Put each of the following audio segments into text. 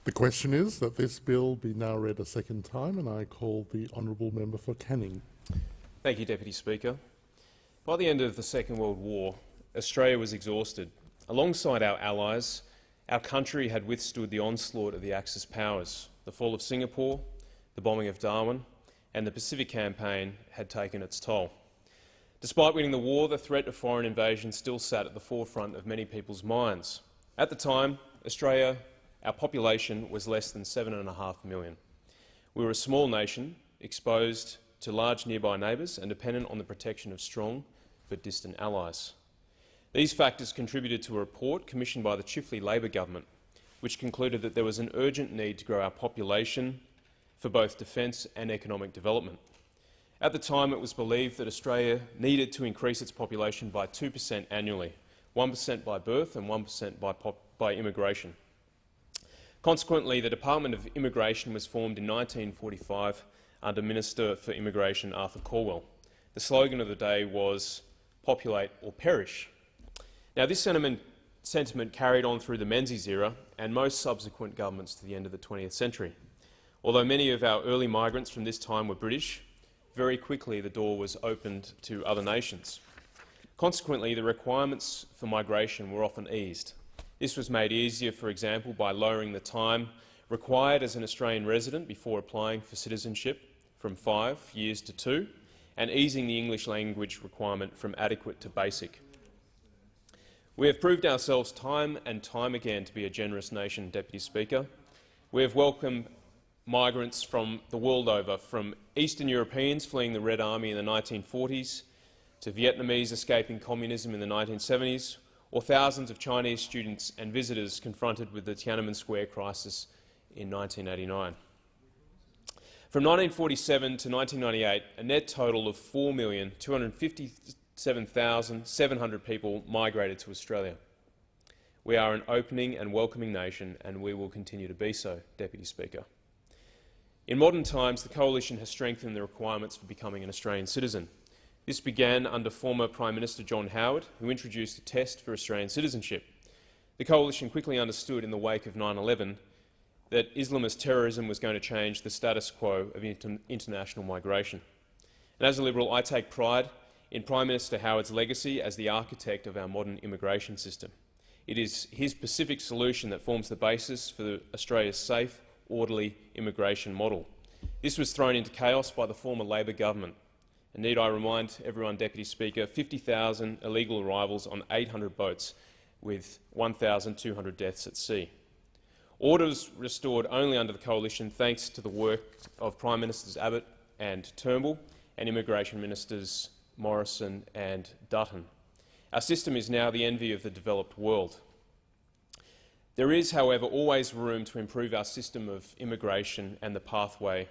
The question is that this bill be now read a second time, and I call the honourable member for Canning. Thank you, Deputy Speaker. By the end of the Second World War, Australia was exhausted. Alongside our allies, our country had withstood the onslaught of the Axis powers. The fall of Singapore, the bombing of Darwin and the Pacific Campaign had taken its toll. Despite winning the war, the threat of foreign invasion still sat at the forefront of many people's minds. At the time, Australia, our population was less than 7.5 million. We were a small nation, exposed to large nearby neighbours and dependent on the protection of strong but distant allies. These factors contributed to a report commissioned by the Chifley Labor government, which concluded that there was an urgent need to grow our population for both defence and economic development. At the time, it was believed that Australia needed to increase its population by 2% annually, 1% by birth and 1% by immigration. Consequently, the Department of Immigration was formed in 1945 under Minister for Immigration Arthur Calwell. The slogan of the day was "Populate or Perish." Now, this sentiment carried on through the Menzies era and most subsequent governments to the end of the 20th century. Although many of our early migrants from this time were British, very quickly the door was opened to other nations. Consequently, the requirements for migration were often eased. This was made easier, for example, by lowering the time required as an Australian resident before applying for citizenship from 5 years to 2, and easing the English language requirement from adequate to basic. We have proved ourselves time and time again to be a generous nation, Deputy Speaker. We have welcomed migrants from the world over, from Eastern Europeans fleeing the Red Army in the 1940s, to Vietnamese escaping communism in the 1970s, or thousands of Chinese students and visitors confronted with the Tiananmen Square crisis in 1989. From 1947 to 1998, a net total of 4,257,700 people migrated to Australia. We are an opening and welcoming nation, and we will continue to be so, Deputy Speaker. In modern times, the Coalition has strengthened the requirements for becoming an Australian citizen. This began under former Prime Minister John Howard, who introduced a test for Australian citizenship. The Coalition quickly understood in the wake of 9/11 that Islamist terrorism was going to change the status quo of international migration. And as a Liberal, I take pride in Prime Minister Howard's legacy as the architect of our modern immigration system. It is his Pacific solution that forms the basis for Australia's safe, orderly immigration model. This was thrown into chaos by the former Labor government. And need I remind everyone, Deputy Speaker, 50,000 illegal arrivals on 800 boats, with 1,200 deaths at sea. Orders restored only under the Coalition thanks to the work of Prime Ministers Abbott and Turnbull and Immigration Ministers Morrison and Dutton. Our system is now the envy of the developed world. There is, however, always room to improve our system of immigration and the pathway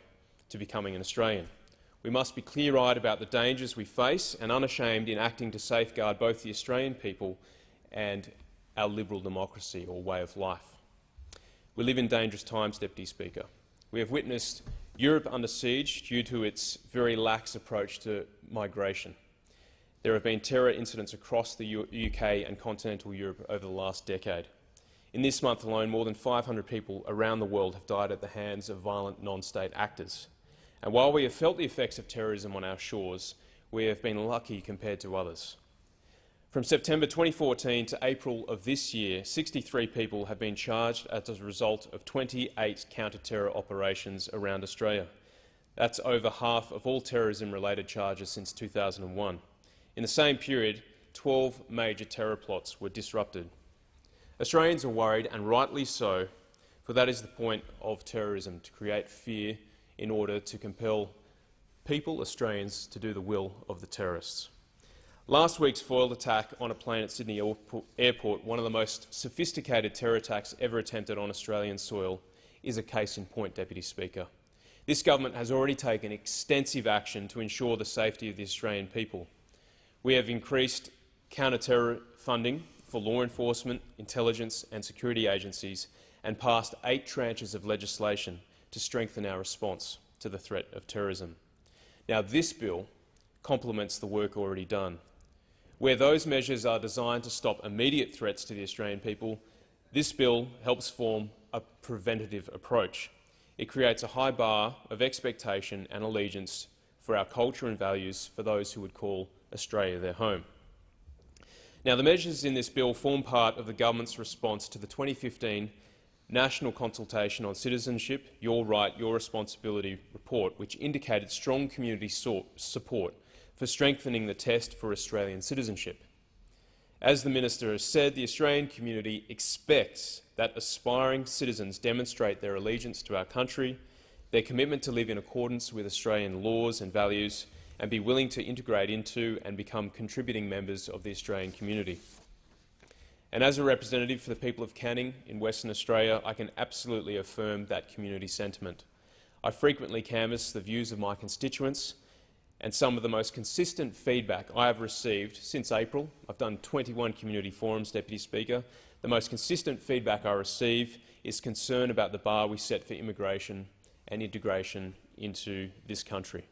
to becoming an Australian. We must be clear-eyed about the dangers we face and unashamed in acting to safeguard both the Australian people and our liberal democracy or way of life. We live in dangerous times, Deputy Speaker. We have witnessed Europe under siege due to its very lax approach to migration. There have been terror incidents across the UK and continental Europe over the last decade. In this month alone, more than 500 people around the world have died at the hands of violent non-state actors. And while we have felt the effects of terrorism on our shores, we have been lucky compared to others. From September 2014 to April of this year, 63 people have been charged as a result of 28 counter-terror operations around Australia. That's over half of all terrorism-related charges since 2001. In the same period, 12 major terror plots were disrupted. Australians are worried, and rightly so, for that is the point of terrorism, to create fear in order to compel people, Australians, to do the will of the terrorists. Last week's foiled attack on a plane at Sydney Airport, one of the most sophisticated terror attacks ever attempted on Australian soil, is a case in point, Deputy Speaker. This government has already taken extensive action to ensure the safety of the Australian people. We have increased counter-terror funding for law enforcement, intelligence and security agencies and passed 8 tranches of legislation to strengthen our response to the threat of terrorism. Now, this bill complements the work already done. Where those measures are designed to stop immediate threats to the Australian people, this bill helps form a preventative approach. It creates a high bar of expectation and allegiance for our culture and values for those who would call Australia their home. Now, the measures in this bill form part of the government's response to the 2015 National Consultation on Citizenship, Your Right, Your Responsibility report, which indicated strong community support for strengthening the test for Australian citizenship. As the Minister has said, the Australian community expects that aspiring citizens demonstrate their allegiance to our country, their commitment to live in accordance with Australian laws and values, and be willing to integrate into and become contributing members of the Australian community. And as a representative for the people of Canning in Western Australia, I can absolutely affirm that community sentiment. I frequently canvass the views of my constituents, and some of the most consistent feedback I have received since April — I've done 21 community forums, Deputy Speaker — the most consistent feedback I receive is concern about the bar we set for immigration and integration into this country.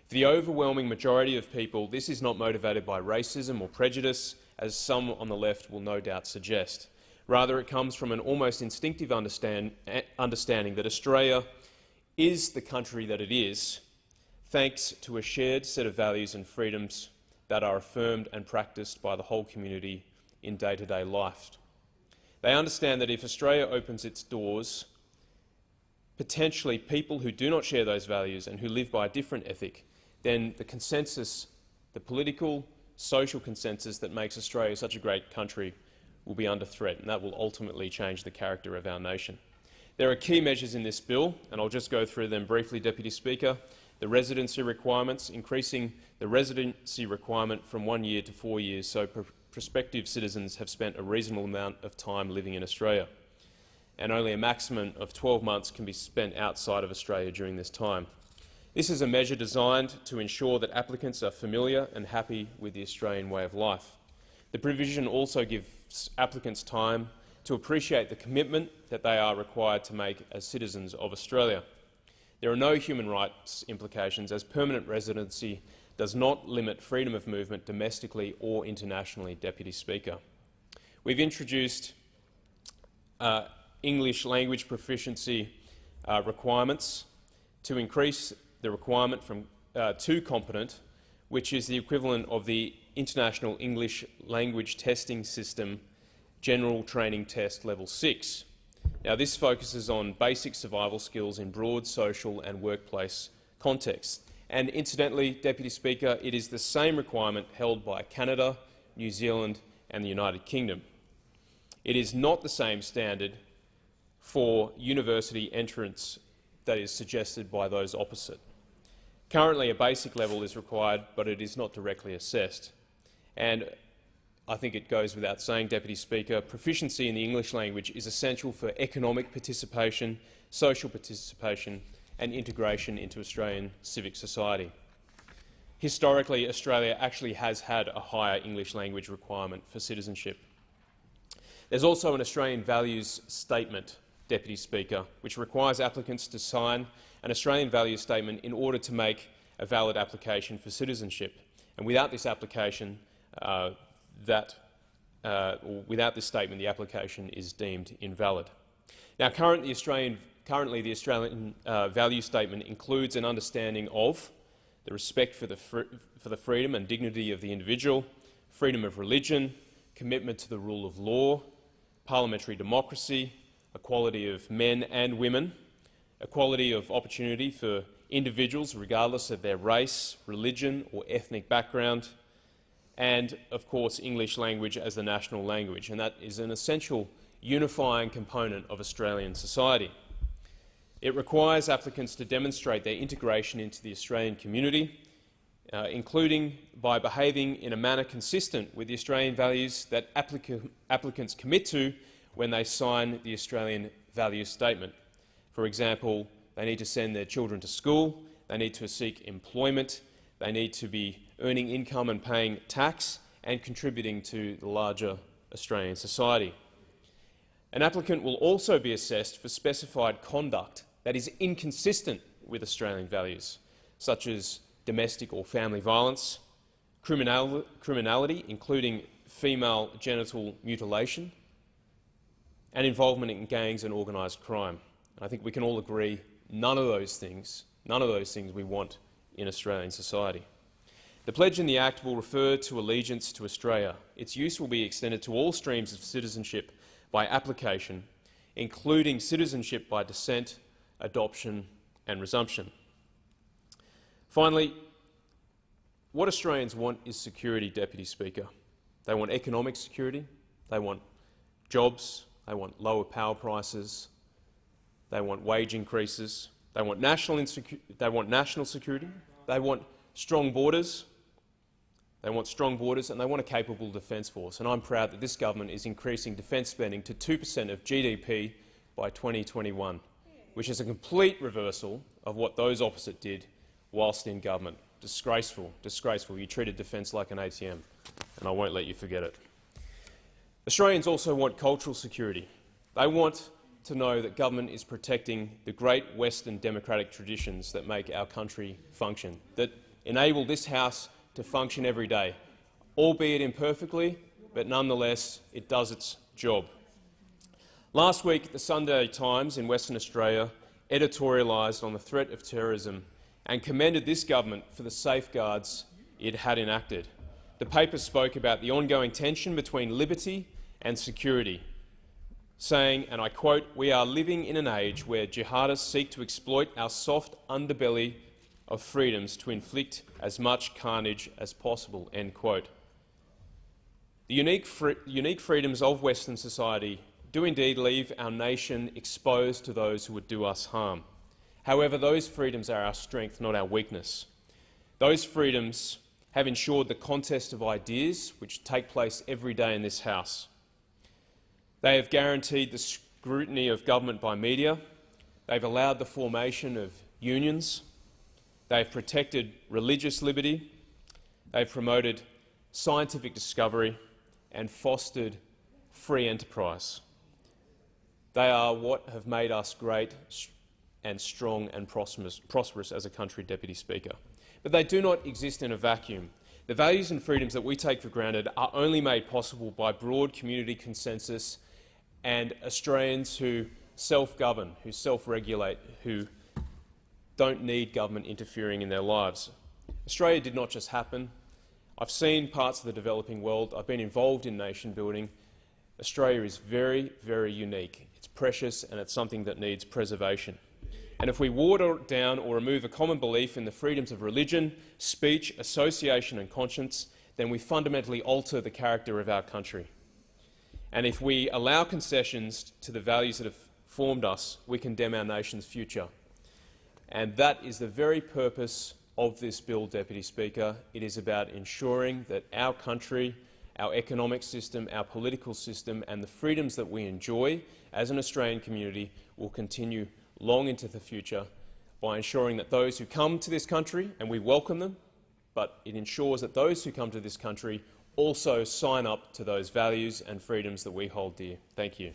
For the overwhelming majority of people, this is not motivated by racism or prejudice, as some on the left will no doubt suggest. Rather, it comes from an almost instinctive understanding that Australia is the country that it is, thanks to a shared set of values and freedoms that are affirmed and practiced by the whole community in day-to-day life. They understand that if Australia opens its doors, potentially people who do not share those values and who live by a different ethic, then the consensus, the political, social consensus that makes Australia such a great country will be under threat, and that will ultimately change the character of our nation. There are key measures in this bill, and I'll just go through them briefly, Deputy Speaker. The residency requirements, increasing the residency requirement from 1 year to 4 years so prospective citizens have spent a reasonable amount of time living in Australia, and only a maximum of 12 months can be spent outside of Australia during this time. This is a measure designed to ensure that applicants are familiar and happy with the Australian way of life. The provision also gives applicants time to appreciate the commitment that they are required to make as citizens of Australia. There are no human rights implications, as permanent residency does not limit freedom of movement domestically or internationally, Deputy Speaker. We've introduced English language proficiency requirements to increase the requirement from to competent, which is the equivalent of the International English Language Testing System General Training Test Level 6. Now, this focuses on basic survival skills in broad social and workplace contexts. And incidentally, Deputy Speaker, it is the same requirement held by Canada, New Zealand and the United Kingdom. It is not the same standard for university entrance that is suggested by those opposite. Currently, a basic level is required, but it is not directly assessed. And I think it goes without saying, Deputy Speaker, proficiency in the English language is essential for economic participation, social participation and integration into Australian civic society. Historically, Australia actually has had a higher English language requirement for citizenship. There's also an Australian values statement, Deputy Speaker, which requires applicants to sign an Australian values statement in order to make a valid application for citizenship. And without this application, without this statement, the application is deemed invalid. Now, currently, the Australian value statement includes an understanding of the respect for the freedom and dignity of the individual, freedom of religion, commitment to the rule of law, parliamentary democracy, equality of men and women, equality of opportunity for individuals regardless of their race, religion or ethnic background, and, of course, English language as the national language, and that is an essential unifying component of Australian society. It requires applicants to demonstrate their integration into the Australian community, including by behaving in a manner consistent with the Australian values that applicants commit to when they sign the Australian Values Statement. For example, they need to send their children to school, they need to seek employment, they need to be earning income and paying tax and contributing to the larger Australian society. An applicant will also be assessed for specified conduct that is inconsistent with Australian values, such as domestic or family violence, criminality, including female genital mutilation, and involvement in gangs and organised crime. And I think we can all agree none of those things we want in Australian society. The pledge in the Act will refer to allegiance to Australia. Its use will be extended to all streams of citizenship by application, including citizenship by descent, adoption and resumption. Finally, what Australians want is security, Deputy Speaker. They want economic security, they want jobs, they want lower power prices, they want wage increases, they want national security, they want strong borders, and they want a capable defence force. And I'm proud that this government is increasing defence spending to 2% of GDP by 2021, which is a complete reversal of what those opposite did whilst in government. Disgraceful, disgraceful. You treated defence like an ATM, and I won't let you forget it. Australians also want cultural security. They want to know that government is protecting the great Western democratic traditions that make our country function, that enable this House to function every day, albeit imperfectly, but nonetheless it does its job. Last week, the Sunday Times in Western Australia editorialised on the threat of terrorism and commended this government for the safeguards it had enacted. The paper spoke about the ongoing tension between liberty and security, saying, and I quote, "We are living in an age where jihadists seek to exploit our soft underbelly of freedoms to inflict as much carnage as possible," end quote. The unique freedoms of Western society do indeed leave our nation exposed to those who would do us harm. However, those freedoms are our strength, not our weakness. Those freedoms have ensured the contest of ideas which take place every day in this House. They have guaranteed the scrutiny of government by media. They've allowed the formation of unions. They've protected religious liberty. They've promoted scientific discovery and fostered free enterprise. They are what have made us great and strong and prosperous as a country, Deputy Speaker. But they do not exist in a vacuum. The values and freedoms that we take for granted are only made possible by broad community consensus and Australians who self-govern, who self-regulate, who don't need government interfering in their lives. Australia did not just happen. I've seen parts of the developing world. I've been involved in nation building. Australia is very, very unique. It's precious and it's something that needs preservation. And if we water down or remove a common belief in the freedoms of religion, speech, association and conscience, then we fundamentally alter the character of our country. And if we allow concessions to the values that have formed us, we condemn our nation's future. And that is the very purpose of this bill, Deputy Speaker. It is about ensuring that our country, our economic system, our political system and the freedoms that we enjoy as an Australian community will continue long into the future by ensuring that those who come to this country, and we welcome them, but it ensures that those who come to this country also sign up to those values and freedoms that we hold dear. Thank you.